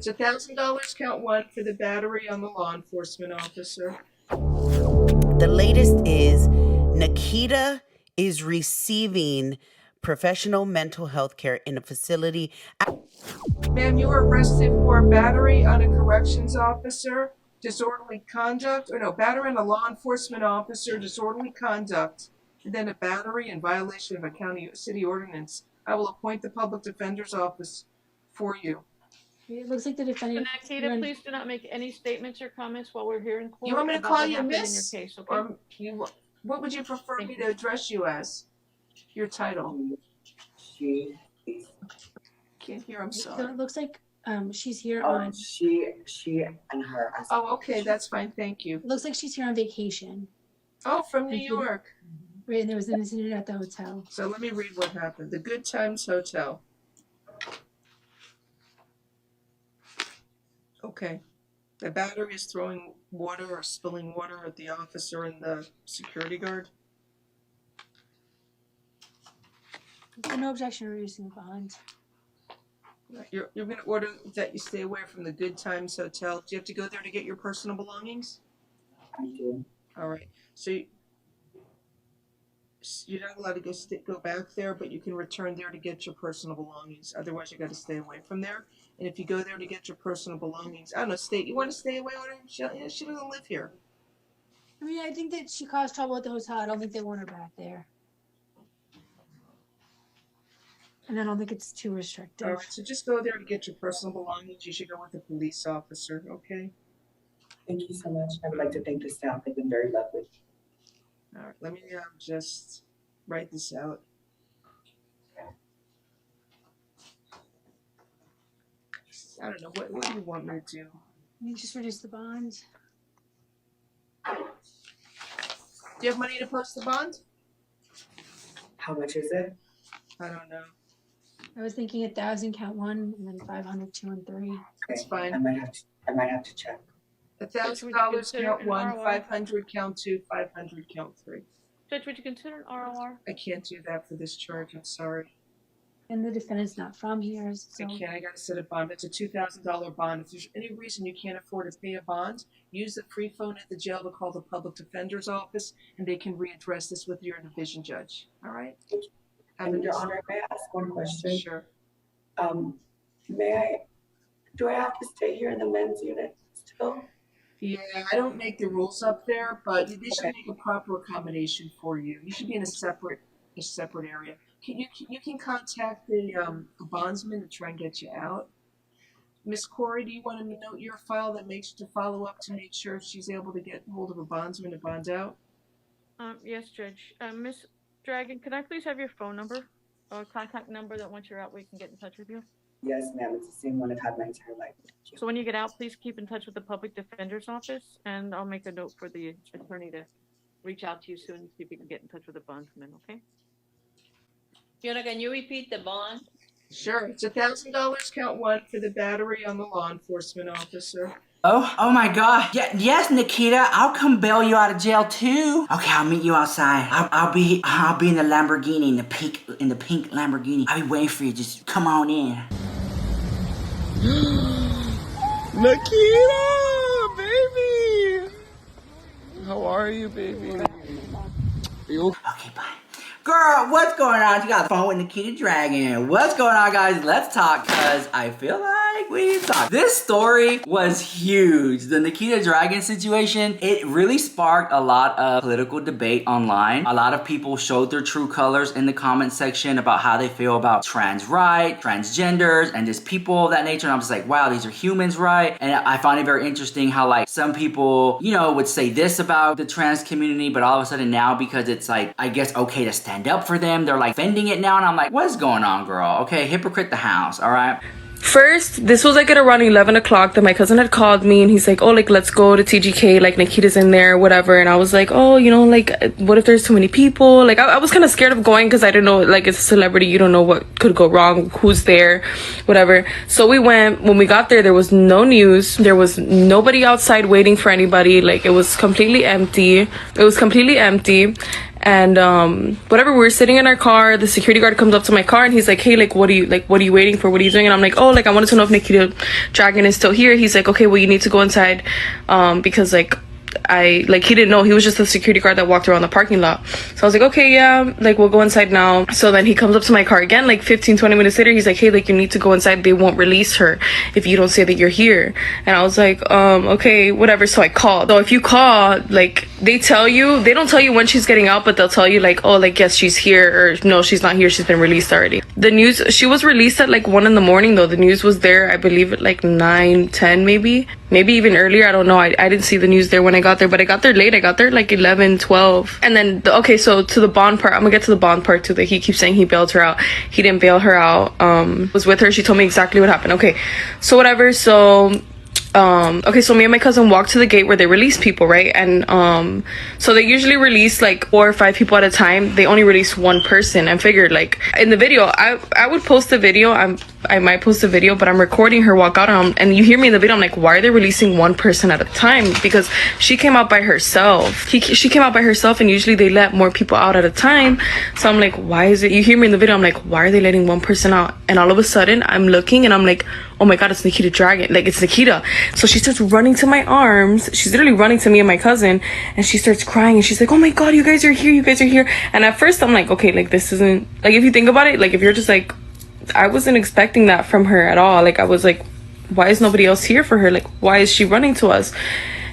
It's $1,000, count one, for the battery on the law enforcement officer. The latest is Nikita is receiving professional mental health care in a facility. Ma'am, you were arrested for battery on a corrections officer, disorderly conduct, battery on a law enforcement officer, disorderly conduct, and then a battery in violation of a county or city ordinance. I will appoint the public defender's office for you. It looks like the defendant. Nikita, please do not make any statements or comments while we're here in court. You want me to call you Miss? In your case, okay? Or what would you prefer me to address you as? Your title? She. Can't hear. I'm So sorry. it looks like she's here on. She and her. Oh, okay, that's fine. Thank you. It looks like she's here on vacation. Oh, from New York. Right, and there was an incident at the hotel. So let me read what happened. The Good Times Hotel. Okay. The battery is throwing water or spilling water at the officer and the security guard. No objection to reducing the bond. You're going to order that you stay away from the Good Times Hotel. Do you have to go there to get your personal belongings? I do. All right. So you're not allowed to go back there, but you can return there to get your personal belongings. Otherwise, you got to stay away from there. And if you go there to get your personal belongings, I don't know, you want to stay away with her? She doesn't live here. I mean, I think that she caused trouble at the hotel. I don't think they want her back there. And I don't think it's too restrictive. All right, so just go there to get your personal belongings. You should go with a police officer, okay? Thank you so much. I would like to thank the staff. They've been very lovely. All right, let me just write this out. I don't know, what do you want me to do? You just reduce the bond. Do you have money to post the bond? How much is it? I don't know. I was thinking 1,000 count one, and then 500 2 and 3. That's fine. I might have to check. $1,000 count one, 500 count two, 500 count three. Judge, would you consider an ROR? I can't do that for this charge. I'm sorry. And the defendant's not from here, so. I can't. I got to set a bond. It's a $2,000 bond. If there's any reason you can't afford to pay a bond, use the free phone at the jail to call the public defender's office, and they can readdress this with your division judge. All right? And Your Honor, may I ask one question? Sure. Do I have to stay here in the men's unit still? Yeah, I don't make the rules up there, but they should make a proper accommodation for you. You should be in a separate area. You can contact the bondsman to try and get you out. Miss Corey, do you want to note your file that makes you to follow up to make sure she's able to get hold of a bondsman to bond out? Yes, Judge. Miss Dragon, can I please have your phone number or contact number that once you're out we can get in touch with you? Yes, ma'am. It's the same one I've had my entire life. So when you get out, please keep in touch with the public defender's office, and I'll make a note for the attorney to reach out to you soon and see if we can get in touch with the bondsman, okay? Fiona, can you repeat the bond? Sure. It's $1,000 count one for the battery on the law enforcement officer. Oh my God. Yes, Nikita, I'll come bail you out of jail too. Okay, I'll meet you outside. I'll be in the Lamborghini, in the pink Lamborghini. I'll be waiting for you. Just come on in. Nikita, baby. How are you, baby? Okay, bye. Girl, what's going on? You got the phone with Nikita Dragun. What's going on, guys? Let's talk, because I feel like we need to talk. This story was huge. The Nikita Dragun situation, it really sparked a lot of political debate online. A lot of people showed their true colors in the comment section about how they feel about trans rights, transgenders, and just people of that nature. And I'm just like, wow, these are humans, right? And I find it very interesting how, like, some people, you know, would say this about the trans community, but all of a sudden now, because it's like, I guess, okay to stand up for them, they're like defending it now, and I'm like, what's going on, girl? Okay, hypocrite the house, all right? First, this was like at around 11 o'clock that my cousin had called me and he's like, oh, like, let's go to TGK, like, Nikita's in there, whatever. And I was like, oh, you know, like, what if there's too many people? Like, I was kind of scared of going because I didn't know, like, it's a celebrity, you don't know what could go wrong, who's there, whatever. So we went. When we got there was no news. There was nobody outside waiting for anybody. Like, it was completely empty. And whatever, we're sitting in our car, the security guard comes up to my car and he's like, hey, like what are you waiting for, what are you doing? And I'm like, oh, like I wanted to know if Nikita Dragun is still here. He's like, okay, well, you need to go inside because like he didn't know. He was just the security guard that walked around the parking lot. So I was like, okay, yeah, like we'll go inside now. So then he comes up to my car again, like 15-20 minutes later. He's like, hey, like you need to go inside, they won't release her if you don't say that you're here. And I was like, okay, whatever. So I called. So if you call, like they don't tell you when she's getting out, but they'll tell you like, oh, like yes, she's here, or no, she's not here, she's been released already. The news, she was released at like 1 in the morning though. The news was there, I believe, at like 9-10 maybe even earlier. I don't know. I didn't see the news there when I got there, but I got there late. I got there like 11-12. And then okay, so to the bond part, I'm gonna get to the bond part too, that he keeps saying he bailed her out. He didn't bail her out. Was with her. She told me exactly what happened. Okay, so whatever. So okay, so me and my cousin walked to the gate where they release people, right? And so they usually release like 4 or 5 people at a time. They only release one person. And figured like in the video, I would post a video. I might post a video, but I'm recording her walk out, and you hear me in the video. I'm like, why are they releasing one person at a time? Because she came out by herself. She came out by herself, and usually they let more people out at a time. So I'm like, why is it? You hear me in the video. I'm like, why are they letting one person out? And all of a sudden, I'm looking, and I'm like, oh my god, it's Nikita Dragun. Like, it's Nikita. So she starts running to my arms. She's literally running to me and my cousin, and she starts crying, and she's like, oh my god, you guys are here, you guys are here. And at first I'm like, okay, like this isn't, like if you think about it, like if you're just like, I wasn't expecting that from her at all. Like I was like, why is nobody else here for her? Like why is she running to us?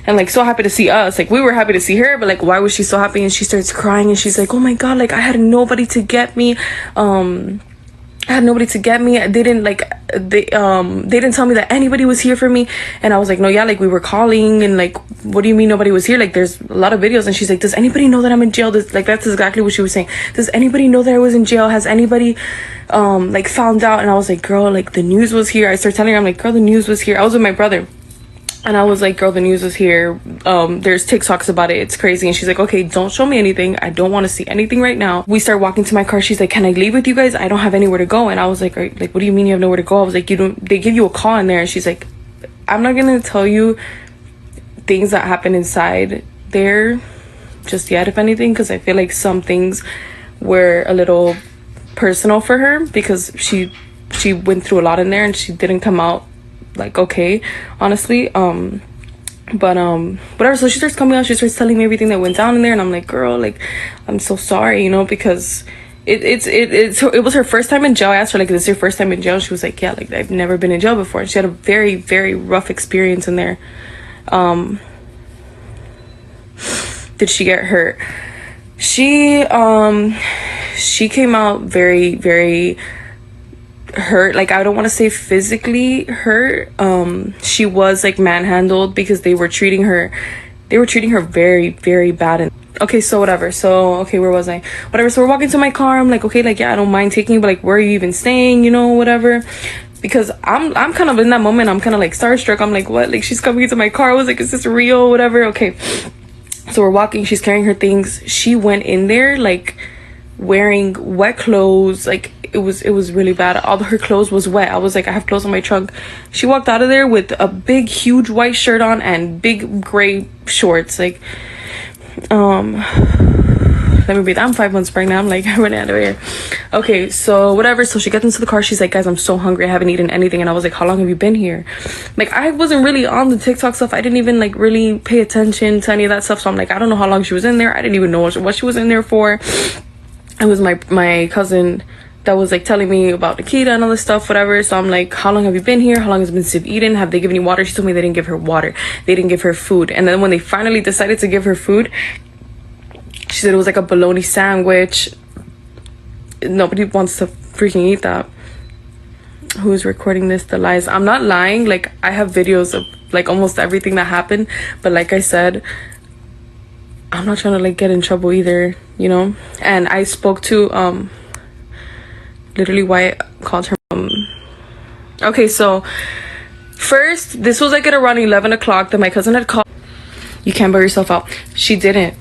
And like so happy to see us. Like we were happy to see her, but like why was she so happy? And she starts crying, and she's like, oh my god, like I had nobody to get me. I had nobody to get me. They didn't tell me that anybody was here for me. And I was like, no, yeah, like we were calling, and like, what do you mean nobody was here? Like there's a lot of videos. And she's like, does anybody know that I'm in jail? Like that's exactly what she was saying. Does anybody know that I was in jail? Has anybody like found out? And I was like, girl, like the news was here. I started telling her, I'm like, girl, the news was here. I was with my brother. And I was like, girl, the news is here. There's TikToks about it. It's crazy. And she's like, okay, don't show me anything. I don't want to see anything right now. We start walking to my car. She's like, can I leave with you guys? I don't have anywhere to go. And I was like, what do you mean you have nowhere to go? I was like, they give you a call in there. And she's like, I'm not going to tell you things that happen inside there just yet, if anything, because I feel like some things were a little personal for her, because she went through a lot in there, and she didn't come out like okay, honestly. But whatever. So she starts coming out, she starts telling me everything that went down in there, and I'm like, girl, like I'm so sorry, you know, because it was her first time in jail. I asked her, like, is this your first time in jail? She was like, yeah, like I've never been in jail before. And she had a very, very rough experience in there. Did she get hurt? She came out very, very hurt. Like I don't want to say physically hurt. She was like manhandled because they were treating her very, very bad. And okay, so whatever. So okay, where was I? Whatever. So we're walking to my car. I'm like, okay, like yeah, I don't mind taking you, but like where are you even staying, you know, whatever. Because I'm kind of in that moment, I'm kind of like starstruck. I'm like, what? Like she's coming into my car. I was like, is this real? Whatever. Okay. So we're walking, she's carrying her things. She went in there like wearing wet clothes. Like it was really bad. All her clothes was wet. I was like, I have clothes on my trunk. She walked out of there with a big huge white shirt on and big gray shorts. Like let me breathe. I'm 5 months pregnant. I'm like running out of air. Okay, so whatever. So she gets into the car. She's like, guys, I'm so hungry. I haven't eaten anything. And I was like, how long have you been here? Like I wasn't really on the TikTok stuff. I didn't even like really pay attention to any of that stuff. So I'm like, I don't know how long she was in there. I didn't even know what she was in there for. It was my cousin that was like telling me about Nikita and all this stuff, whatever. So I'm like, how long have you been here? How long has been Siv eaten? Have they given you water? She told me they didn't give her water. They didn't give her food. And then when they finally decided to give her food, she said it was like a bologna sandwich. Nobody wants to freaking eat that. Who's recording this? The lies. I'm not lying. Like I have videos of like almost everything that happened. But like I said, I'm not trying to like get in trouble either, you know. And I spoke to literally Wyatt called her okay, so first this was like at around 11 o'clock that my cousin had called. You can't bail yourself out. She didn't.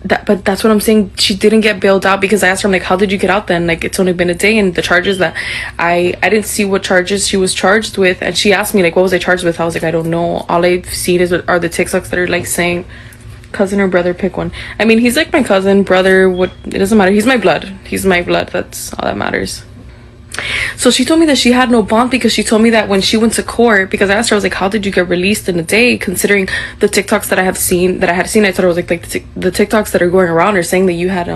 But that's what I'm saying. She didn't get bailed out because I asked her, I'm like, how did you get out then? Like it's only been a day. And the charges that I didn't see what charges she was charged with. And she asked me like, what was I charged with? I was like, I don't know. All I've seen are the TikToks that are like saying cousin or brother, pick one. I mean, he's like my cousin, brother, what, it doesn't matter. He's my blood. He's my blood. That's all that matters. So she told me that she had no bond because she told me that when she went to court, because I asked her, I was like, how did you get released in a day? Considering the TikToks that I had seen, I told her, I was like the TikToks that are going around are saying that you had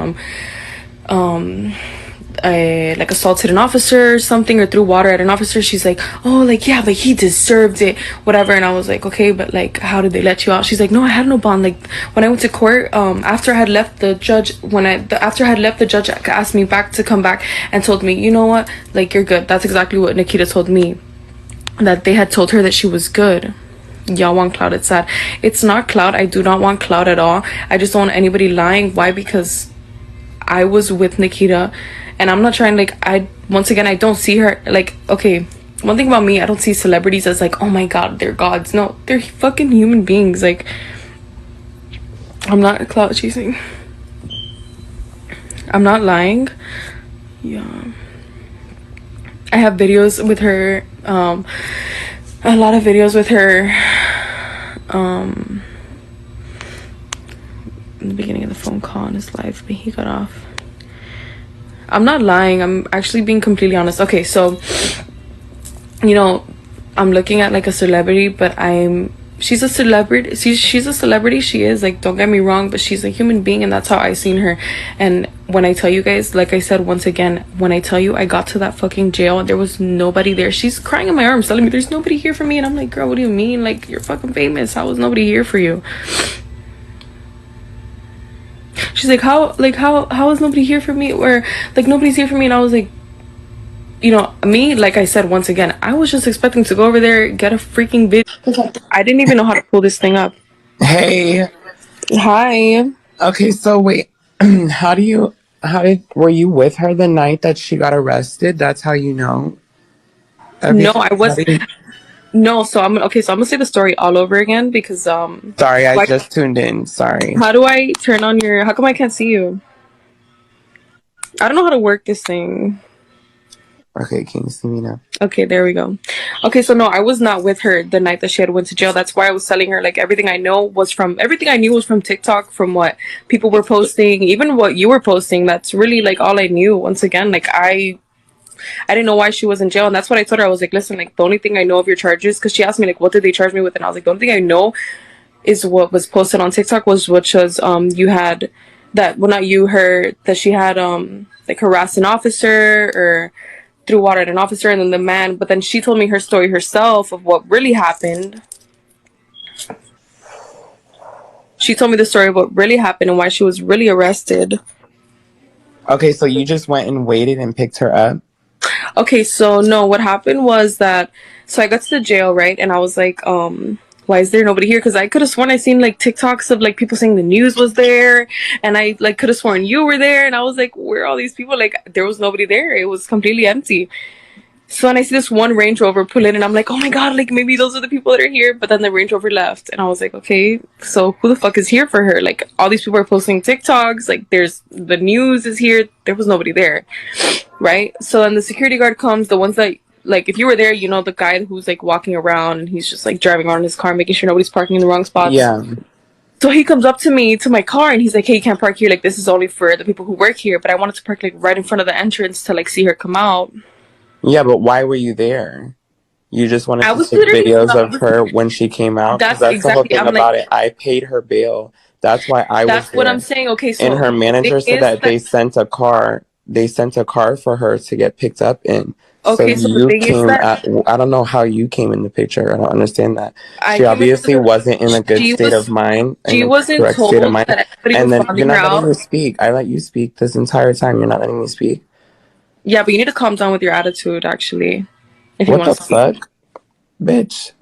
like assaulted an officer or something, or threw water at an officer. She's like, oh, like, yeah, but he deserved it, whatever. And I was like, okay, but like, how did they let you out? She's like, no, I had no bond. Like, when I went to court, after I had left, the judge asked me back to come back and told me, you know what, like, you're good. That's exactly what Nikita told me, that they had told her that she was good. Y'all want clout. It's sad. It's not clout. I do not want clout at all. I just don't want anybody lying. Why? Because I was with Nikita, and I'm not trying, like, once again, I don't see her, like, okay, one thing about me, I don't see celebrities as like, oh my god, they're gods. No, they're fucking human beings. Like, I'm not clout chasing. I'm not lying. Yeah, I have videos with her, a lot of videos with her, in the beginning of the phone call on his live, but he got off. I'm not lying. I'm actually being completely honest. Okay, so, you know, I'm looking at like a celebrity, but she's a celebrity. She's a celebrity. She is, like, don't get me wrong, but she's a human being, and that's how I seen her. And when I tell you guys, like I said, once again, when I tell you I got to that fucking jail, there was nobody there. She's crying in my arms telling me there's nobody here for me, and I'm like, girl, what do you mean? Like, you're fucking famous. How was nobody here for you? She's like, how is nobody here for me? Or like, nobody's here for me. And I was like, you know, me, like I said, once again, I was just expecting to go over there, get a freaking video. I didn't even know how to pull this thing up. Hey. Hi. Okay, so wait, were you with her the night that she got arrested? That's how you know everything? No, I was. No, so I'm gonna say the story all over again because sorry, I just tuned in. Sorry. How do I turn on your? How come I can't see you? I don't know how to work this thing. Okay, can you see me now? Okay, there we go. Okay, so no, I was not with her the night that she had went to jail. That's why I was telling her, like, everything I knew was from TikTok, from what people were posting, even what you were posting. That's really like all I knew. Once again, like, I didn't know why she was in jail, and that's what I told her. I was like, listen, like, the only thing I know of your charges, because she asked me, like, what did they charge me with, and I was like, the only thing I know is what was posted on TikTok was you had that, well, not you, her, that she had like harassed an officer or threw water at an officer, and then the man, but then she told me her story herself of what really happened. She told me the story of what really happened and why she was really arrested. Okay, so you just went and waited and picked her up? Okay, so no, what happened was that, so I got to the jail, right? And I was like, why is there nobody here? Because I could have sworn I seen like TikToks of like people saying the news was there, and I like could have sworn you were there, and I was like, where are all these people? Like, there was nobody there. It was completely empty. So when I see this one Range Rover pull in, and I'm like, oh my god, like maybe those are the people that are here. But then the Range Rover left, and I was like, okay, so who the fuck is here for her? Like, all these people are posting TikToks, like there's the news is here. There was nobody there, right? So then the security guard comes, the ones that, like, if you were there, you know, the guy who's like walking around and he's just like driving around in his car, making sure nobody's parking in the wrong spots. Yeah. So he comes up to me, to my car, and he's like, hey, you can't park here. Like, this is only for the people who work here. But I wanted to park like right in front of the entrance to like see her come out. Yeah, but why were you there? You just wanted to take videos of her when she came out? That's exactly the whole thing about it. I paid her bail. That's why I was there. That's what I'm saying. Okay, so and her manager said that they sent a car. They sent a car for her to get picked up in. Okay, so you came I don't know how you came in the picture. I don't understand that. She obviously wasn't in a good state of mind. She wasn't told that everybody and was then you're not her letting me speak. I let you speak this entire time. You're not letting me speak. Yeah, but you need to calm down with your attitude, actually. If what the fuck? Bitch.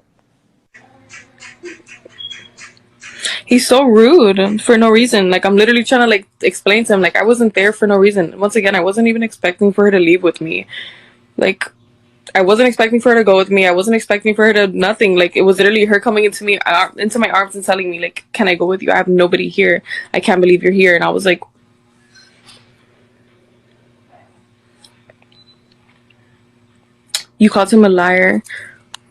He's so rude for no reason. Like, I'm literally trying to like explain to him, like, I wasn't there for no reason. Once again, I wasn't even expecting for her to leave with me. Like, I wasn't expecting for her to go with me. I wasn't expecting for her to nothing. Like, it was literally her coming into my arms and telling me, like, can I go with you? I have nobody here. I can't believe you're here. And I was like, you called him a liar.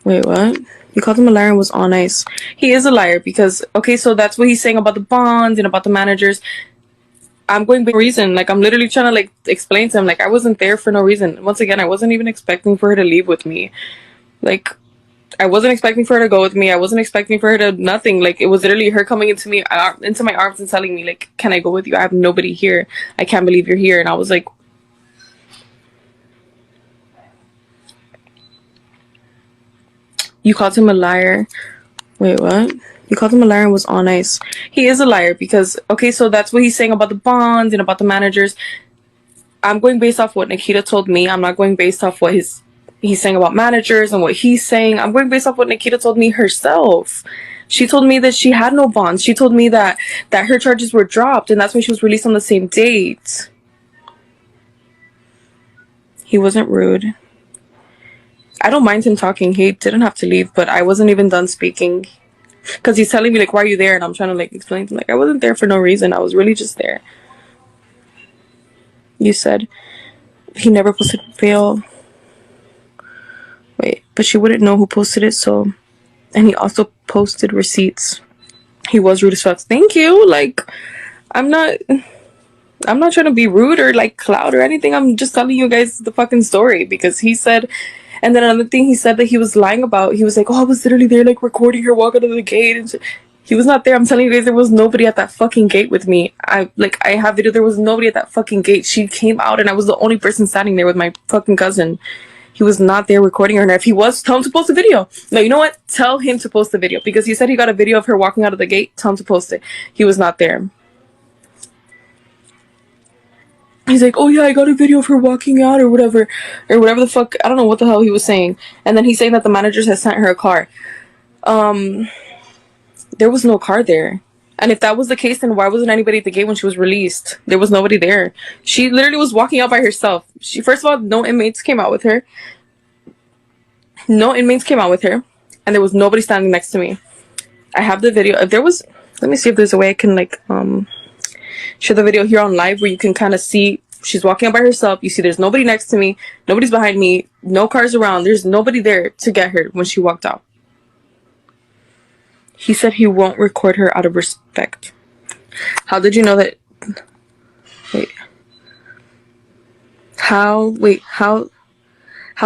Wait, what? You called him a liar and was on ice. He is a liar because, okay, so that's what he's saying about the bonds and about the managers. I'm going by reason. Like, I'm literally trying to, like, explain to him, like, I wasn't there for no reason. Once again, I wasn't even expecting for her to leave with me. Like, I wasn't expecting for her to go with me. I wasn't expecting for her to nothing. Like, it was literally her coming into me, into my arms and telling me, like, can I go with you? I have nobody here. I can't believe you're here. And I was like, you called him a liar. Wait, what? You called him a liar and was on ice. He is a liar because, okay, so that's what he's saying about the bonds and about the managers. I'm going based off what Nikita told me. I'm not going based off what he's saying about managers and what he's saying. I'm going based off what Nikita told me herself. She told me that she had no bonds. She told me that her charges were dropped and that's when she was released on the same date. He wasn't rude. I don't mind him talking. He didn't have to leave, but I wasn't even done speaking. Because he's telling me, like, why are you there? And I'm trying to, like, explain to him, like, I wasn't there for no reason. I was really just there. You said he never posted bail. Wait, but she wouldn't know who posted it, so... And he also posted receipts. He was rude as fuck. Thank you. Like, I'm not trying to be rude or, like, cloud or anything. I'm just telling you guys the fucking story. Because he said... And then another thing he said that he was lying about, he was like, oh, I was literally there, like, recording her walk out of the gate. And he was not there. I'm telling you guys, there was nobody at that fucking gate with me. I have video. There was nobody at that fucking gate. She came out and I was the only person standing there with my fucking cousin. He was not there recording her. And if he was, tell him to post a video. No, you know what? Tell him to post the video. Because he said he got a video of her walking out of the gate. Tell him to post it. He was not there. He's like, oh yeah, I got a video of her walking out or whatever the fuck. I don't know what the hell he was saying. And then he's saying that the managers had sent her a car. There was no car there. And if that was the case, then why wasn't anybody at the gate when she was released? There was nobody there. She literally was walking out by herself. First of all, no inmates came out with her. No inmates came out with her. And there was nobody standing next to me. I have the video. If there was, let me see if there's a way I can, like, show the video here on live where you can kind of see she's walking out by herself. You see there's nobody next to me. Nobody's behind me. No cars around. There's nobody there to get her when she walked out. He said he won't record her out of respect. How did you know that? Wait. How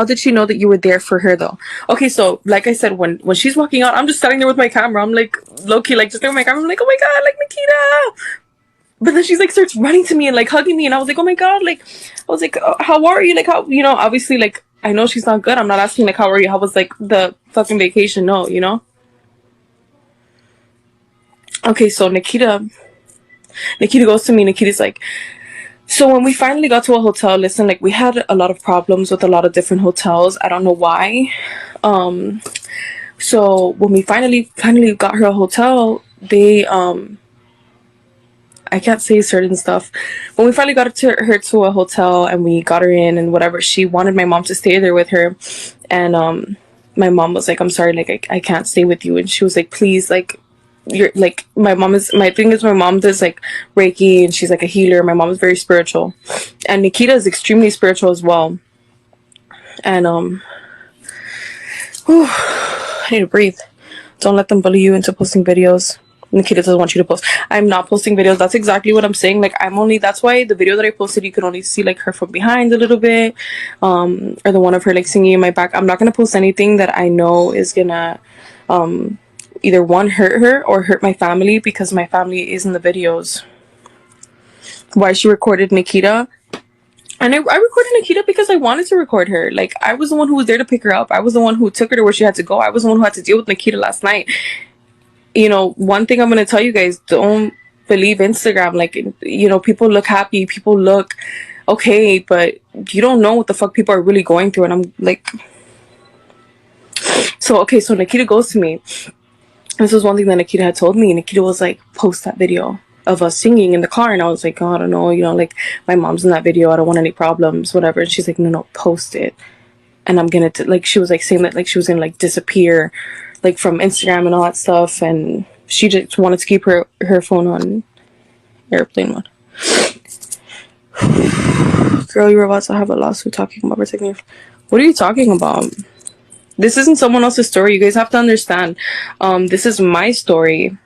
did she know that you were there for her though? Okay, so like I said, when she's walking out, I'm just standing there with my camera. I'm like low-key, like just there with my camera. I'm like, oh my god, like Nikita. But then she's like starts running to me and like hugging me, and I was like, oh my god, like I was like, oh, how are you? Like how, you know, obviously like I know she's not good. I'm not asking like how are you? How was like the fucking vacation? No, you know. Okay, so Nikita goes to me. Nikita's like, so when we finally got to a hotel, listen, like we had a lot of problems with a lot of different hotels. I don't know why. So when we finally got her a hotel, they I can't say certain stuff. When we finally got her to a hotel and we got her in and whatever, she wanted my mom to stay there with her, and my mom was like, I'm sorry, like I can't stay with you. And she was like, please, like you're like, my mom does like Reiki and she's like a healer. My mom is very spiritual, and Nikita is extremely spiritual as well. And I need to breathe. Don't let them bully you into posting videos. Nikita doesn't want you to post. I'm not posting videos. That's exactly what I'm saying. Like that's why the video that I posted, you could only see like her from behind a little bit, or the one of her like singing in my back. I'm not gonna post anything that I know is gonna either one, hurt her or hurt my family, because my family is in the videos. Why she recorded Nikita. And I recorded Nikita because I wanted to record her. Like, I was the one who was there to pick her up. I was the one who took her to where she had to go. I was the one who had to deal with Nikita last night. You know, one thing I'm going to tell you guys, don't believe Instagram. Like, you know, people look happy. People look okay. But you don't know what the fuck people are really going through. And I'm like... So, okay, so Nikita goes to me. This was one thing that Nikita had told me. Nikita was like, post that video of us singing in the car. And I was like, oh, I don't know, you know, like my mom's in that video, I don't want any problems, whatever. And she's like, no, post it. And I'm gonna like, she was like saying that like she was gonna like disappear like from Instagram and all that stuff, and she just wanted to keep her phone on airplane mode. Girl, you were about to have a lawsuit talking about protecting your... What are you talking about? This isn't someone else's story. You guys have to understand. This is my story.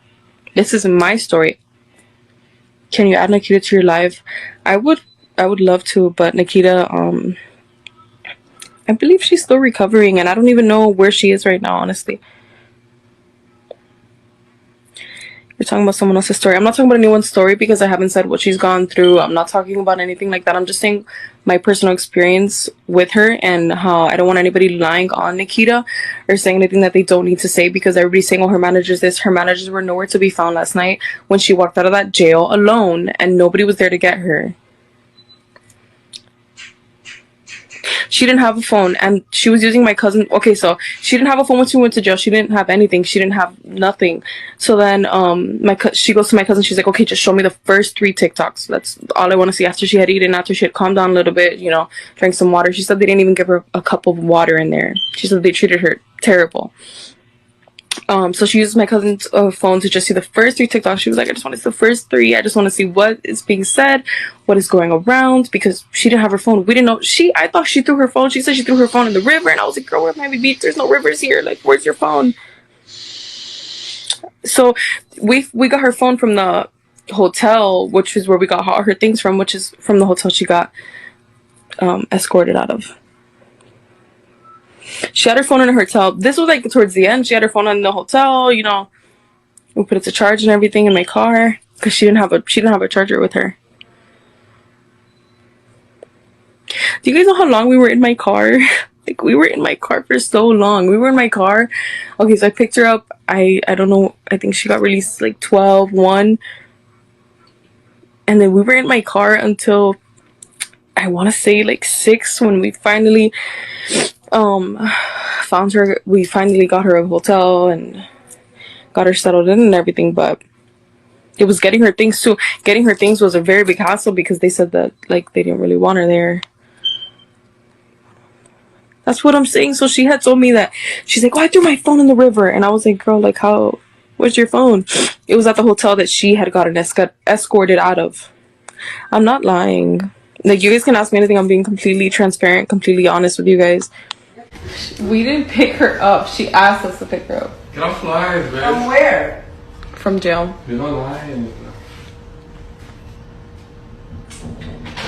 This is my story. Can you add Nikita to your live? I would love to, but Nikita, I believe she's still recovering, and I don't even know where she is right now, honestly. You're talking about someone else's story. I'm not talking about anyone's story because I haven't said what she's gone through. I'm not talking about anything like that. I'm just saying my personal experience with her and how I don't want anybody lying on Nikita or saying anything that they don't need to say, because everybody's saying, oh, her manager's this. Her managers were nowhere to be found last night when she walked out of that jail alone and nobody was there to get her. She didn't have a phone, and she was using my cousin. Okay, so she didn't have a phone when she went to jail. She didn't have anything. She didn't have nothing. So then she goes to my cousin. She's like, okay, just show me the first 3 TikToks. That's all I want to see. After she had eaten, after she had calmed down a little bit, you know, drank some water. She said they didn't even give her a cup of water in there. She said they treated her terrible. So she used my cousin's phone to just see the first 3 TikToks. She was like, I just want to see the first 3. I just want to see what is being said, what is going around, because she didn't have her phone. We didn't know. I thought she threw her phone. She said she threw her phone in the river, and I was like, girl, we're at Miami Beach. There's no rivers here. Like, where's your phone? So we got her phone from the hotel, which is where we got all her things from, which is from the hotel she got escorted out of. She had her phone in her hotel. This was like towards the end. She had her phone in the hotel, you know. We put it to charge and everything in my car because she didn't have a charger with her. Do you guys know how long we were in my car? Like, we were in my car for so long. We were in my car. Okay, so I picked her up. I don't know. I think she got released like 12/1. And then we were in my car until I want to say like 6 when we finally found her. We finally got her a hotel and got her settled in and everything, but it was getting her things too. Getting her things was a very big hassle because they said that like they didn't really want her there. That's what I'm saying. So she had told me that. She's like, oh, I threw my phone in the river. And I was like, girl, like, how? Where's your phone? It was at the hotel that she had gotten escorted out of. I'm not lying. Like, you guys can ask me anything. I'm being completely transparent, completely honest with you guys. We didn't pick her up. She asked us to pick her up. Get off live, man. From where? From jail. You're not lying.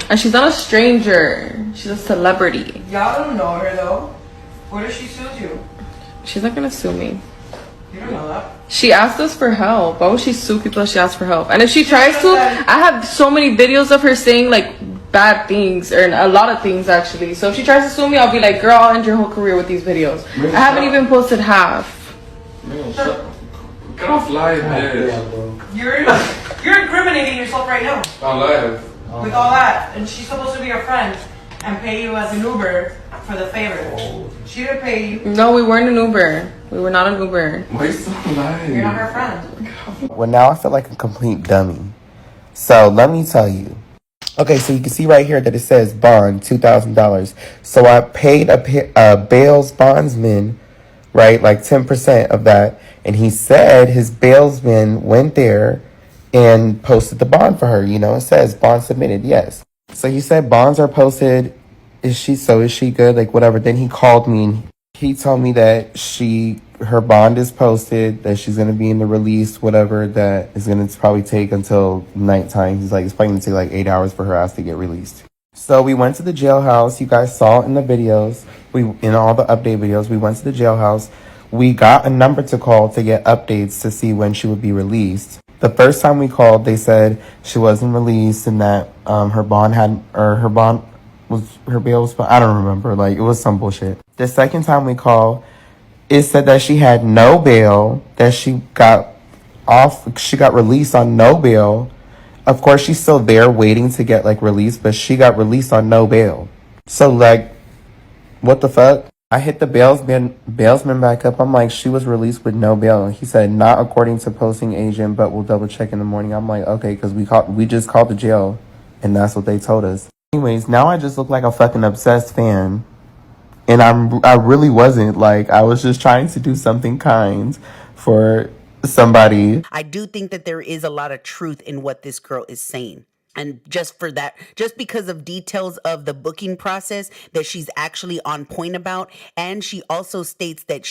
And she's not a stranger. She's a celebrity. Y'all don't know her though. What if she sues you? She's not gonna sue me. You don't know that. She asked us for help. Why would she sue people if she asked for help? And if she tries to, I have so many videos of her saying like bad things, or a lot of things actually. So if she tries to sue me, I'll be like, girl, I'll end your whole career with these videos. Man, I haven't even posted half. Man, get off live, man. You're incriminating yourself right now. On live. With all that, and she's supposed to be your friend and pay you as an Uber for the favor. Oh. She didn't pay you. No, we weren't an Uber. We were not an Uber. Why are you so lying? You're not her friend. Well, now I feel like a complete dummy. So let me tell you. Okay, so you can see right here that it says bond $2,000. So I paid a bail's bondsman, right, like 10% of that, and he said his bailsman went there and posted the bond for her. You know, it says bond submitted, yes. So he said bonds are posted. Is she good? Like, whatever. Then he called me and he told me that her bond is posted, that she's going to be in the release, whatever, that is going to probably take until nighttime. He's like, it's probably going to take like 8 hours for her ass to get released. So we went to the jailhouse. You guys saw it in the videos. In all the update videos, we went to the jailhouse. We got a number to call to get updates to see when she would be released. The first time we called, they said she wasn't released and that her bail was, I don't remember, like it was some bullshit. The second time we called, it said that she had no bail, that she got released on no bail. Of course, she's still there waiting to get like released, but she got released on no bail. So like, what the fuck? I hit the bailsman back up. I'm like, she was released with no bail. He said, not according to posting agent, but we'll double check in the morning. I'm like, okay, because we just called the jail, and that's what they told us. Anyways, now I just look like a fucking obsessed fan, and I really wasn't. Like, I was just trying to do something kind for somebody. I do think that there is a lot of truth in what this girl is saying. And just for that, just because of details of the booking process that she's actually on point about. And she also states that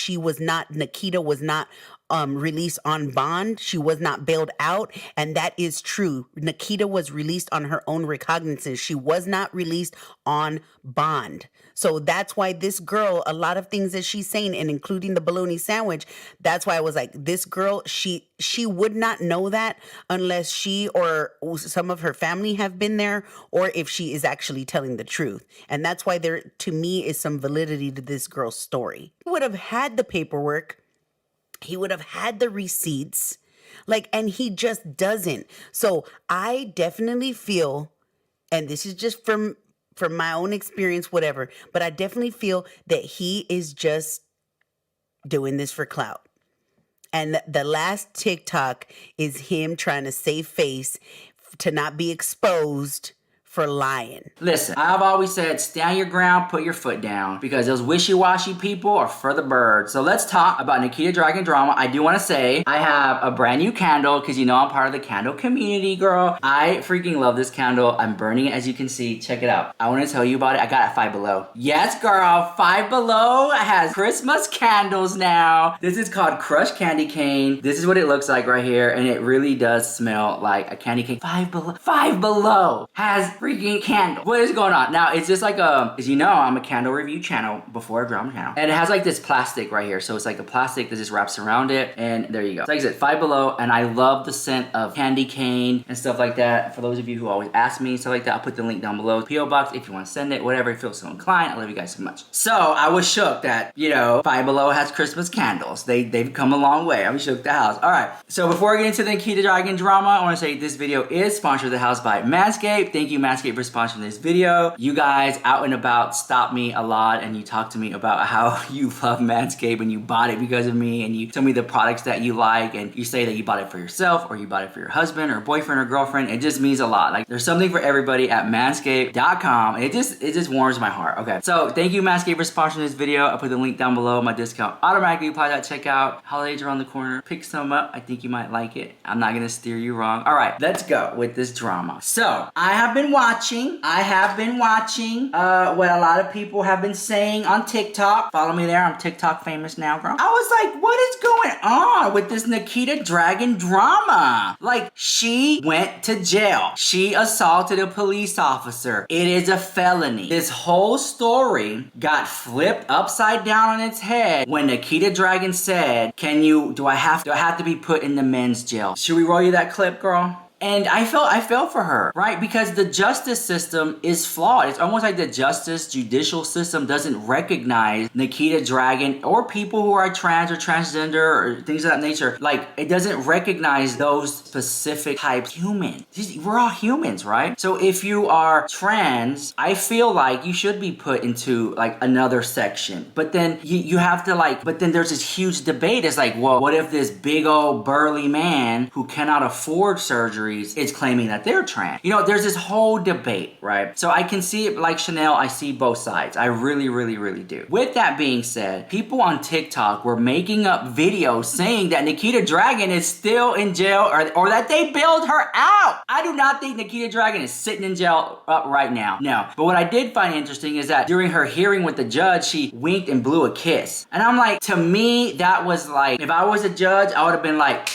Nikita was not released on bond. She was not bailed out. And that is true. Nikita was released on her own recognizance. She was not released on bond. So that's why this girl, a lot of things that she's saying, and including the bologna sandwich, that's why I was like, this girl, she would not know that unless she or some of her family have been there, or if she is actually telling the truth. And that's why there, to me, is some validity to this girl's story. He would have had the paperwork. He would have had the receipts, and he just doesn't. So I definitely feel, and this is just from my own experience, whatever, but I definitely feel that he is just doing this for clout. And the last TikTok is him trying to save face to not be exposed for lying. Listen, I've always said, stand your ground, put your foot down, because those wishy-washy people are for the birds. So let's talk about Nikita Dragun drama. I do want to say I have a brand new candle, because you know I'm part of the candle community, girl. I freaking love this candle. I'm burning it, as you can see. Check it out. I want to tell you about it. I got it at Five Below. Yes, girl, Five Below has Christmas candles now. This is called Crushed Candy Cane. This is what it looks like right here, and it really does smell like a candy cane. Five Below has freaking candle. What is going on? Now, it's just like as you know, I'm a candle review channel before a drama channel. And it has like this plastic right here. So it's like a plastic that just wraps around it. And there you go. So like I said, Five Below. And I love the scent of candy cane and stuff like that. For those of you who always ask me stuff like that, I'll put the link down below. P.O. Box if you want to send it, whatever. If you feel so inclined. I love you guys so much. So I was shook that, you know, Five Below has Christmas candles. They've come a long way. I'm shook the house. All right. So before I get into the Nikita Dragun drama, I want to say this video is sponsored the house by Manscaped. Thank you, Manscaped, for sponsoring this video. You guys out and about stop me a lot and you talk to me about how you love Manscaped and you bought it because of me, and you tell me the products that you like, and you say that you bought it for yourself or you bought it for your husband or boyfriend or girlfriend. It just means a lot. Like, there's something for everybody at manscaped.com. It just warms my heart. Okay, so thank you, Manscaped, for sponsoring this video. I'll put the link down below. My discount automatically applies at checkout. Holidays around the corner. Pick some up. I think you might like it. I'm not gonna steer you wrong. All right, let's go with this drama. So I have been watching what a lot of people have been saying on TikTok. Follow me there. I'm TikTok famous now, girl. I was like, what is going on with this Nikita Dragun drama? Like, she went to jail. She assaulted a police officer. It is a felony. This whole story got flipped upside down on its head when Nikita Dragun said, do I have to be put in the men's jail? Should we roll you that clip, girl? And I felt for her, right? Because the justice system is flawed. It's almost like the judicial system doesn't recognize Nikita Dragun or people who are trans or transgender or things of that nature. Like, it doesn't recognize those specific types of humans. We're all humans, right? So if you are trans, I feel like you should be put into like another section. But then you have to but then there's this huge debate. It's like, well, what if this big old burly man who cannot afford surgery is claiming that they're trans? You know, there's this whole debate, right? So I can see it like Chanel. I see both sides. I really, really, really do. With that being said, people on TikTok were making up videos saying that Nikita Dragun is still in jail or that they bailed her out. I do not think Nikita Dragun is sitting in jail right now. No. But what I did find interesting is that during her hearing with the judge, she winked and blew a kiss. And I'm like, to me, that was like, if I was a judge, I would have been like,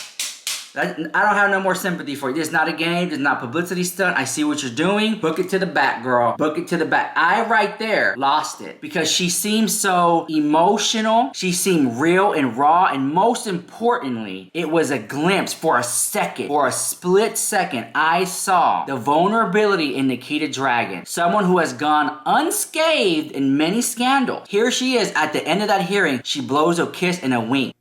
I don't have no more sympathy for you. This is not a game. This is not publicity stunt. I see what you're doing. Book it to the back, girl. Book it to the back. I right there lost it because she seemed so emotional. She seemed real and raw. And most importantly, it was a glimpse for a second, for a split second. I saw the vulnerability in Nikita Dragun, someone who has gone unscathed in many scandals. Here she is at the end of that hearing. She blows a kiss and a wink.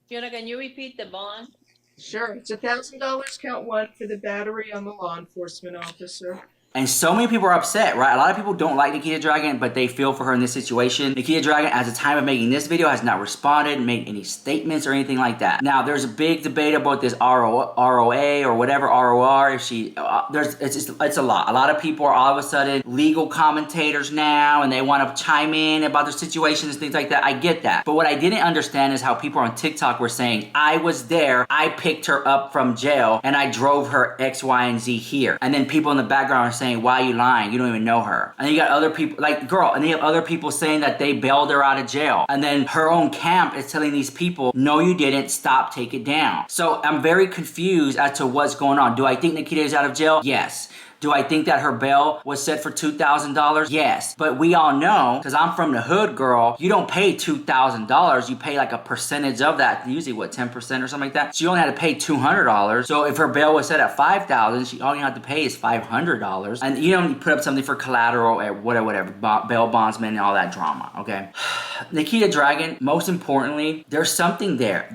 Fiona, can you repeat the bond? Sure, it's $1,000 count one for the battery on the law enforcement officer. And so many people are upset, right? A lot of people don't like Nikita Dragun, but they feel for her in this situation. Nikita Dragun, at the time of making this video, has not responded, made any statements or anything like that. Now, there's a big debate about this ROA or whatever, ROR. If she, it's a lot. A lot of people are all of a sudden legal commentators now, and they want to chime in about their situations, things like that. I get that. But what I didn't understand is how people on TikTok were saying, I was there, I picked her up from jail, and I drove her X, Y, and Z here. And then people in the background are saying, why are you lying? You don't even know her. And then you got other people, like, girl, and then you have other people saying that they bailed her out of jail. And then her own camp is telling these people, no, you didn't, stop, take it down. So I'm very confused as to what's going on. Do I think Nikita is out of jail? Yes. Do I think that her bail was set for $2,000? Yes. But we all know, because I'm from the hood, girl, you don't pay $2,000. You pay like a percentage of that. Usually, what, 10% or something like that? She only had to pay $200. So if her bail was set at $5,000, she all you have to pay is $500. And you don't put up something for collateral or whatever, bail bondsman and all that drama, okay? Nikita Dragun, most importantly, there's something there.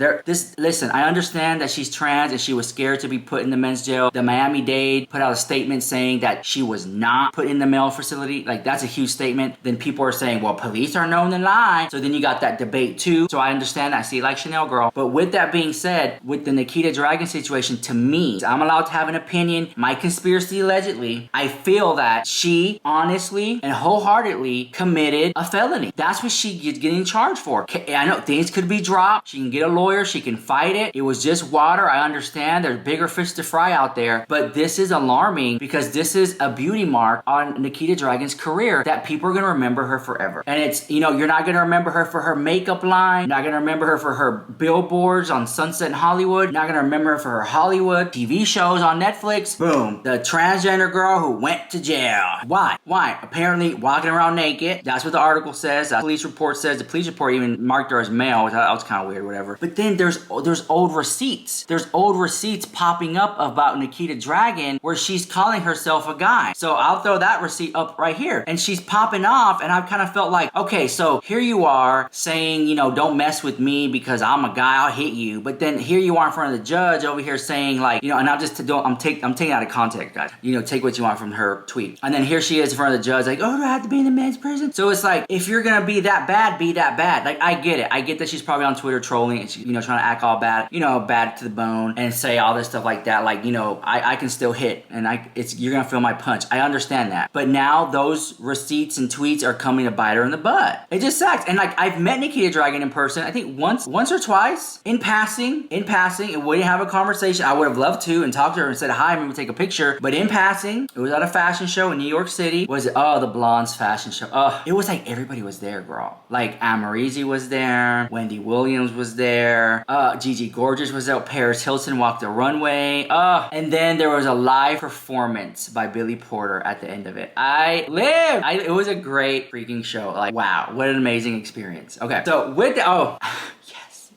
Listen, I understand that she's trans and she was scared to be put in the men's jail. The Miami-Dade put out a statement saying that she was not put in the male facility. Like, that's a huge statement. Then people are saying, well, police are known to lie. So then you got that debate too. So I understand that. I see it like Chanel girl. But with that being said, with the Nikita Dragun situation, to me, I'm allowed to have an opinion. My conspiracy allegedly, I feel that she honestly and wholeheartedly committed a felony. That's what she gets getting charged for. I know things could be dropped. She can get a lawyer. She can fight it. It was just water. I understand there's bigger fish to fry out there. But this is alarming because this is a beauty mark on Nikita Dragun's career that people are going to remember her forever. And it's, you know, you're not going to remember her for her makeup line. You're not going to remember her for her billboards on Sunset in Hollywood. You're not going to remember her for her Hollywood TV shows on Netflix. Boom. The transgender girl who went to jail. Why? Apparently walking around naked. That's what the article says. The police report says. The police report even marked her as male. That was kind of weird, whatever. But then there's old receipts. There's old receipts popping up about Nikita Dragun where she's calling herself a guy. So I'll throw that receipt up right here. And she's popping off, and I've kind of felt like, okay, so here you are saying, you know, don't mess with me because I'm a guy, I'll hit you. But then here you are in front of the judge over here saying, like, you know, and I'm taking out of context, guys. You know, take what you want from her tweet. And then here she is in front of the judge, like, oh, do I have to be in the men's prison? So it's like, if you're gonna be that bad, be that bad. Like, I get it. I get that she's probably on Twitter trolling and she, you know, trying to act all bad, you know, bad to the bone and say all this stuff like that. Like, you know, I can still hit and you're gonna feel my punch. I understand that. But now those receipts and tweets are coming to bite her in the butt. It just sucks. And like, I've met Nikita Dragun in person, I think once or twice, in passing, and we didn't have a conversation. I would have loved to and talked to her and said hi, maybe take a picture. But in passing, it was at a fashion show in New York City. The Blondes fashion show. It was like everybody was there, girl. Like Amarizi was there, Wendy Williams was there, Gigi Gorgeous was there, Paris Hilton walked the runway. And then there was a live performance by Billy Porter at the end of it. It was a great freaking show. Like, wow, what an amazing experience. Okay, so with the, yes,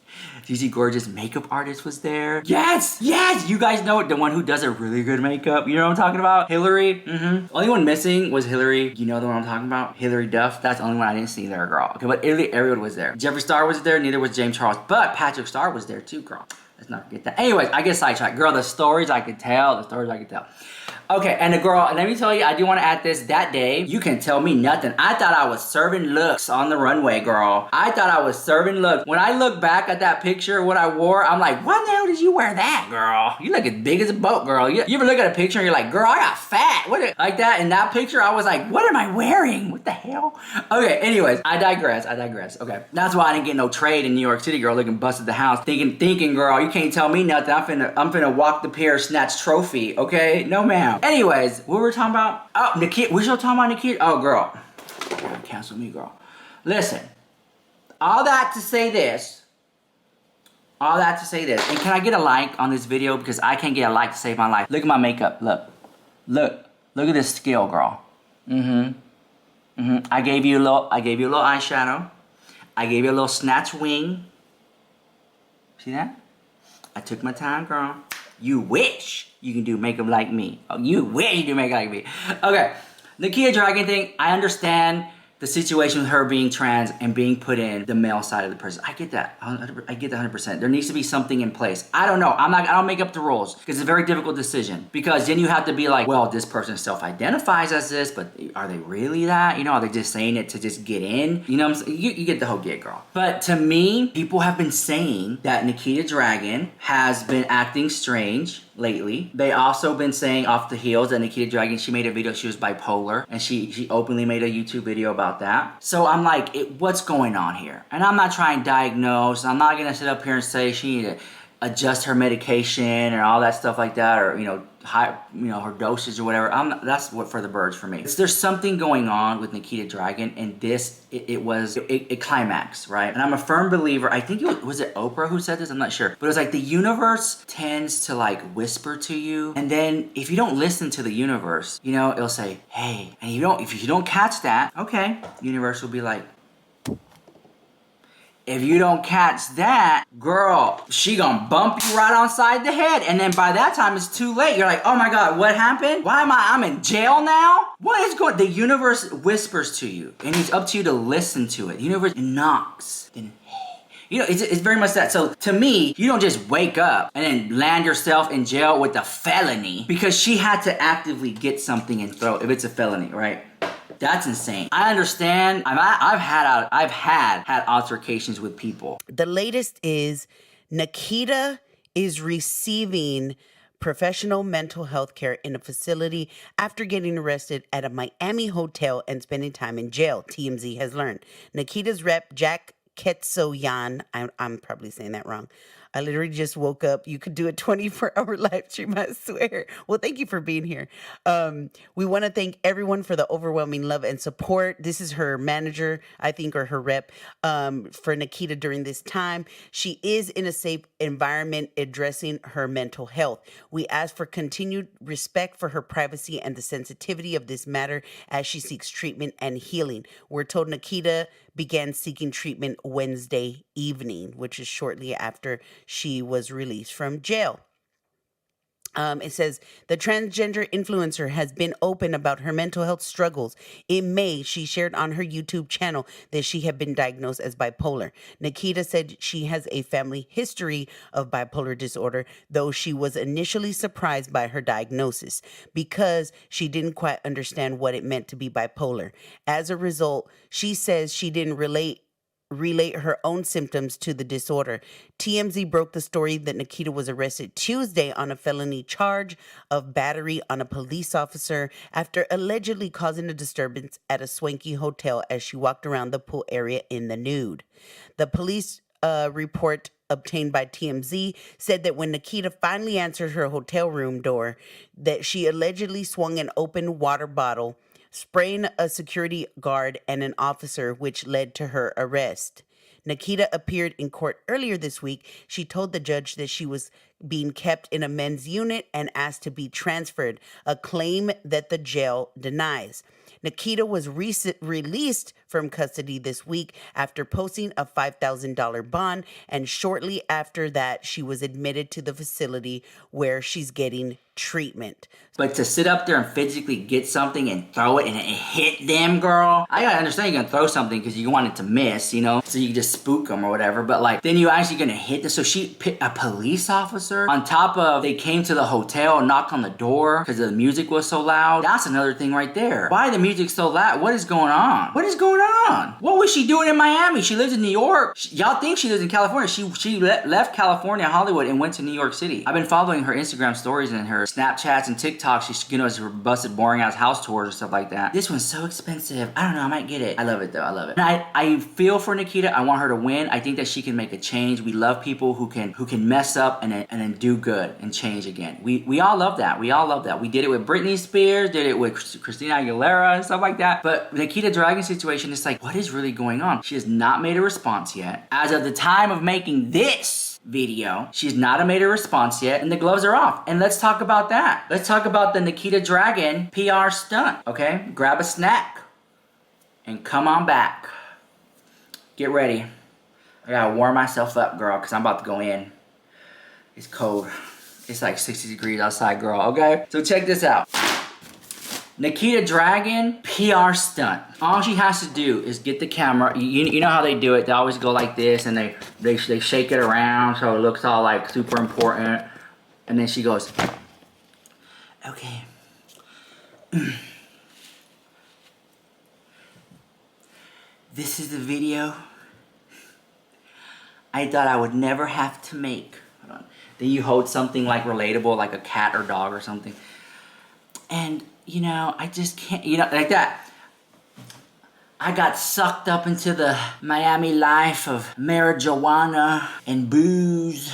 Gigi Gorgeous makeup artist was there. Yes, you guys know the one who does a really good makeup. You know what I'm talking about? Hillary. Only one missing was Hillary. You know the one I'm talking about? Hillary Duff. That's the only one I didn't see there, girl. Okay, but everyone was there. Jeffree Star was there. Neither was James Charles, but Patrick Star was there too, girl. Let's not forget that. Anyways, I get sidetracked. Girl, the stories I could tell. Okay, and the girl, let me tell you, I do want to add this. That day, you can tell me nothing. I thought I was serving looks on the runway, girl. I thought I was serving looks. When I look back at that picture, what I wore, I'm like, why the hell did you wear that, girl? You look as big as a boat, girl. You ever look at a picture and you're like, girl, I got fat. Like that? In that picture, I was like, what am I wearing? What the hell? Okay, anyways, I digress. Okay, that's why I didn't get no trade in New York City, girl, looking busted the house. Thinking, girl, you can't tell me nothing. I'm finna walk the pier, snatch trophy, okay? No, ma'am. Anyways, what were we talking about? Oh, Nikita. We're still talking about Nikita? Oh, girl. Cancel me, girl. Listen. All that to say this. And can I get a like on this video? Because I can't get a like to save my life. Look at my makeup. Look at this skill, girl. I gave you a little eyeshadow. I gave you a little snatch wing. See that? I took my time, girl. You wish you can do makeup like me. Oh, you wish you do makeup like me. Okay, Nikita Dragun thing, I understand the situation with her being trans and being put in the male side of the prison. I get that. I get that 100%. There needs to be something in place. I don't know. I don't make up the rules because it's a very difficult decision, because then you have to be like, well, this person self-identifies as this, but are they really that? You know, are they just saying it to just get in? You know what I'm saying? You get the whole gig, girl. But to me, people have been saying that Nikita Dragun has been acting strange lately. They also been saying off the heels that Nikita Dragun, she made a video, she was bipolar, and she openly made a YouTube video about that. So I'm like, what's going on here? And I'm not trying to diagnose. I'm not gonna sit up here and say she need to adjust her medication and all that stuff like that, or her dosage or whatever. That's what for the birds for me. There's something going on with Nikita Dragun, and this it climaxed, right? And I'm a firm believer. I think was it Oprah who said this? I'm not sure, but it was like the universe tends to like whisper to you, and then if you don't listen to the universe, you know, it'll say, hey, and if you don't catch that, okay, universe will be like, if you don't catch that, girl, she gonna bump you right on side the head. And then by that time, it's too late. You're like, oh my God, what happened? Why am I'm in jail now? What is going, the universe whispers to you, and it's up to you to listen to it. The universe knocks, then you know, it's very much that. So to me, you don't just wake up and then land yourself in jail with a felony, because she had to actively get something and throw, if it's a felony, right? That's insane. I understand. I've had altercations with people. The latest is Nikita is receiving professional mental health care in a facility after getting arrested at a Miami hotel and spending time in jail, TMZ has learned. Nikita's rep, Jack Ketsoyan, I'm probably saying that wrong. I literally just woke up. You could do a 24-hour live stream, I swear. Well, thank you for being here. We want to thank everyone for the overwhelming love and support. This is her manager, I think, or her rep for Nikita during this time. She is in a safe environment addressing her mental health. We ask for continued respect for her privacy and the sensitivity of this matter as she seeks treatment and healing. We're told Nikita began seeking treatment Wednesday evening, which is shortly after she was released from jail. It says the transgender influencer has been open about her mental health struggles. In May, she shared on her YouTube channel that she had been diagnosed as bipolar. Nikita said she has a family history of bipolar disorder, though she was initially surprised by her diagnosis because she didn't quite understand what it meant to be bipolar. As a result, she says she didn't relate her own symptoms to the disorder. TMZ broke the story that Nikita was arrested Tuesday on a felony charge of battery on a police officer after allegedly causing a disturbance at a swanky hotel as she walked around the pool area in the nude. The police report obtained by TMZ said that when Nikita finally answered her hotel room door, that she allegedly swung an open water bottle, spraying a security guard and an officer, which led to her arrest. Nikita appeared in court earlier this week. She told the judge that she was being kept in a men's unit and asked to be transferred, a claim that the jail denies. Nikita was released from custody this week after posting a $5,000 bond, and shortly after that, she was admitted to the facility where she's getting treatment. But to sit up there and physically get something and throw it and it hit them, girl, I gotta understand you're gonna throw something because you want it to miss, you know, so you can just spook them or whatever, but like, then you actually gonna hit this. So she picked a police officer on top of, they came to the hotel and knocked on the door because the music was so loud. That's another thing right there. Why the music so loud? What is going on? What is going on? What was she doing in Miami? She lives in New York. Y'all think she lives in California. She left California, Hollywood, and went to New York City. I've been following her Instagram stories and her Snapchats and TikToks. She's, you know, her busted boring ass house tours and stuff like that. This one's so expensive. I don't know, I might get it. I love it though, I love it. And I feel for Nikita. I want her to win. I think that she can make a change. We love people who can mess up and then do good and change again. We all love that. We all love that. We did it with Britney Spears, did it with Christina Aguilera and stuff like that. But Nikita Dragun situation is like, what is really going on? She has not made a response yet. As of the time of making this video, she's not made a response yet, and the gloves are off. And let's talk about that. Let's talk about the Nikita Dragun PR stunt, okay? Grab a snack and come on back. Get ready. I gotta warm myself up, girl, because I'm about to go in. It's cold. It's like 60 degrees outside, girl, okay? So check this out. Nikita Dragun, PR stunt. All she has to do is get the camera. You know how they do it. They always go like this and they shake it around so it looks all like super important. And then she goes, okay. This is the video I thought I would never have to make. Hold on. Then you hold something like relatable, like a cat or dog or something. And, you know, I just can't, you know, like that. I got sucked up into the Miami life of marijuana and booze.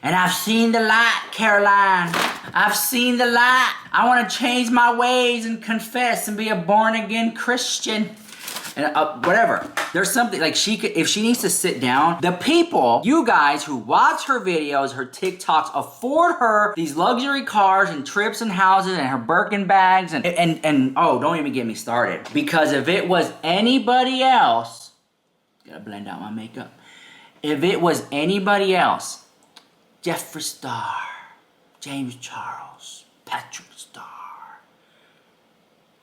And I've seen the light, Caroline. I've seen the light. I want to change my ways and confess and be a born-again Christian. And whatever. There's something, like she could, if she needs to sit down, the people, you guys who watch her videos, her TikToks, afford her these luxury cars and trips and houses and her Birkin bags and oh, don't even get me started. Because if it was anybody else, gotta blend out my makeup. If it was anybody else, Jeffree Star, James Charles, Patrick Star,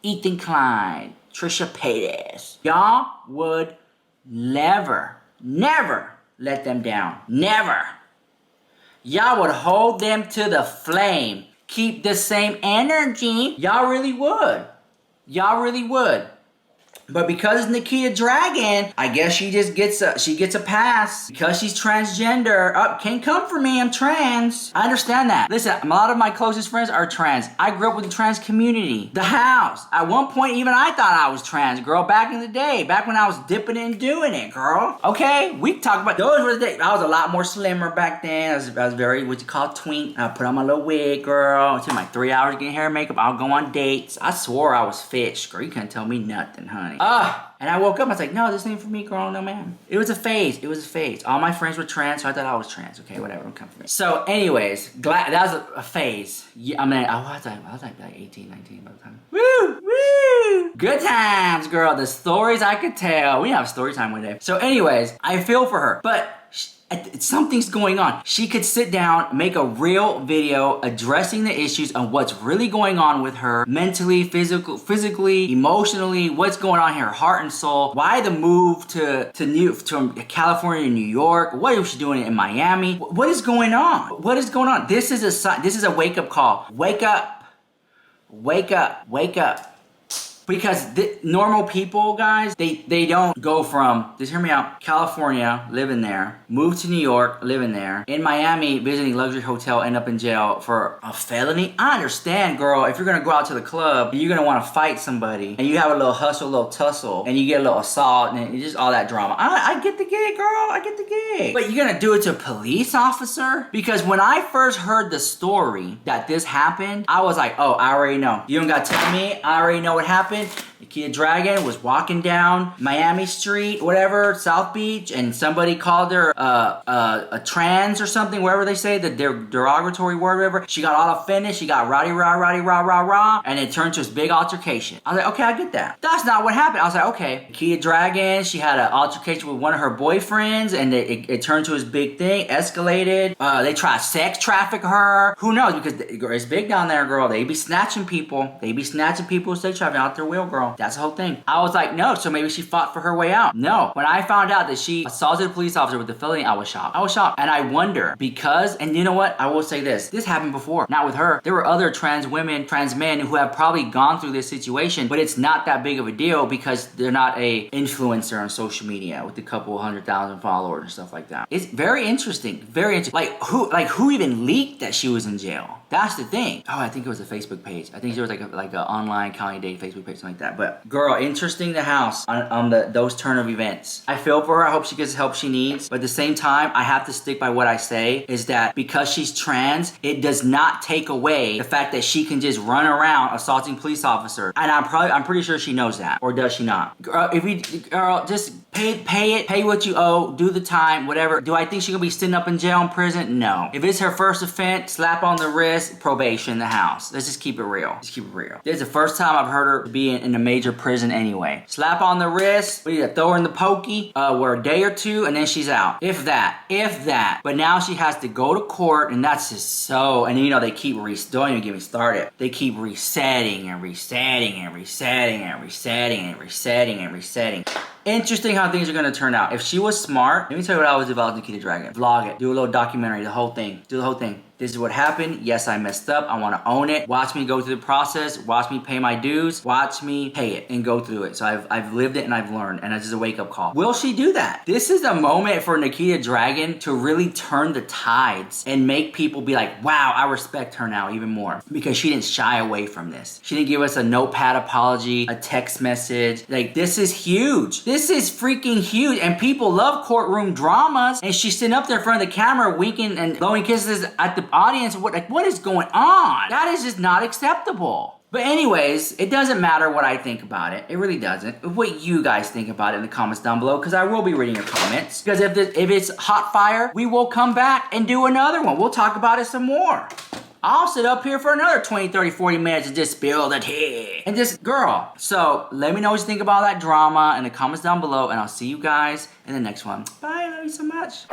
Ethan Klein, Trisha Paytas, y'all would never let them down. Never. Y'all would hold them to the flame. Keep the same energy. Y'all really would. Y'all really would. But because it's Nikita Dragun, I guess she just gets a pass. Because she's transgender. Oh, can't come for me, I'm trans. I understand that. Listen, a lot of my closest friends are trans. I grew up with the trans community. The house. At one point, even I thought I was trans, girl, back in the day. Back when I was dipping and doing it, girl. Okay, we talk about, those were the days. I was a lot more slimmer back then. I was very, what you call, twink. I put on my little wig, girl. It took my 3 hours to get hair and makeup. I'll go on dates. I swore I was fish, girl. You couldn't tell me nothing, honey. And I woke up, I was like, no, this ain't for me, girl, no ma'am. It was a phase, it was a phase. All my friends were trans, so I thought I was trans. Okay, whatever, don't come for me. So anyways, that was a phase. Yeah, I mean, I was like 18, 19 by the time. Woo, woo! Good times, girl, the stories I could tell. We have story time one day. So anyways, I feel for her, but something's going on. She could sit down, make a real video addressing the issues of what's really going on with her mentally, physically, emotionally, what's going on here, heart and soul. Why the move to California to New York? What is she doing in Miami? What is going on? What is going on? This is a wake-up call. Wake up. Wake up. Wake up. Because normal people, guys, they don't go from, just hear me out, California, living there, move to New York, living there, in Miami, visiting luxury hotel, end up in jail for a felony. I understand, girl, if you're gonna go out to the club, and you're gonna wanna fight somebody, and you have a little hustle, a little tussle, and you get a little assault, and it's just all that drama. I get the gig, girl, I get the gig. But you're gonna do it to a police officer? Because when I first heard the story that this happened, I was like, oh, I already know. You don't gotta tell me, I already know what happened. Nikita Dragun was walking down Miami Street, whatever, South Beach, and somebody called her a trans or something, wherever they say the derogatory word, whatever. She got all offended. She got rowdy, rah, and it turned to this big altercation. I was like, okay, I get that. That's not what happened. I was like, okay, Nikita Dragun, she had an altercation with one of her boyfriends, and it turned to this big thing, escalated. They tried to sex traffic her. Who knows? Because it's big down there, girl. They be snatching people. They be snatching people, sex trafficking out their wheel, girl. That's the whole thing. I was like, no, so maybe she fought for her way out. No. When I found out that she assaulted a police officer with the felony, I was shocked. I was shocked. And I wonder, because, and you know what? I will say this. This happened before. Not with her. There were other trans women, trans men who have probably gone through this situation, but it's not that big of a deal because they're not a influencer on social media with a couple 100,000 followers and stuff like that. It's very interesting. Very interesting. Like who even leaked that she was in jail? That's the thing. Oh, I think it was a Facebook page. I think there was like a online county date Facebook page, something like that. But girl, interesting the house on those turn of events. I feel for her. I hope she gets the help she needs. But at the same time, I have to stick by what I say is that because she's trans, it does not take away the fact that she can just run around assaulting police officers. And I'm pretty sure she knows that, or does she not? Girl, just pay what you owe, do the time, whatever. Do I think she gonna be sitting up in jail in prison? No. If it's her first offense, slap on the wrist, probation in the house. Let's just keep it real. Just keep it real. This is the first time I've heard her be in a major major prison anyway. Slap on the wrist, we either throw her in the pokey, for a day or two, and then she's out. If that. But now she has to go to court, and that's just so, and you know, they keep don't even get me started. They keep resetting and resetting and resetting and resetting and resetting and resetting. Interesting how things are gonna turn out. If she was smart, let me tell you what I would do about Nikita Dragun. Vlog it, do a little documentary, the whole thing, do the whole thing. This is what happened. Yes, I messed up. I want to own it. Watch me go through the process. Watch me pay my dues. Watch me pay it and go through it. So I've lived it and I've learned, and this is a wake-up call. Will she do that? This is a moment for Nikita Dragun to really turn the tides and make people be like, wow, I respect her now even more, because she didn't shy away from this. She didn't give us a notepad apology, a text message. Like, this is huge. This is freaking huge, and people love courtroom dramas, and she's sitting up there in front of the camera winking and blowing kisses at the audience. What is going on? That is just not acceptable. But anyways, it doesn't matter what I think about it. It really doesn't. What you guys think about it in the comments down below, because I will be reading your comments. Because if it's hot fire, we will come back and do another one. We'll talk about it some more. I'll sit up here for another 20, 30, 40 minutes and just spill the tea. And just, girl. So, let me know what you think about that drama in the comments down below, and I'll see you guys in the next one. Bye, love you so much.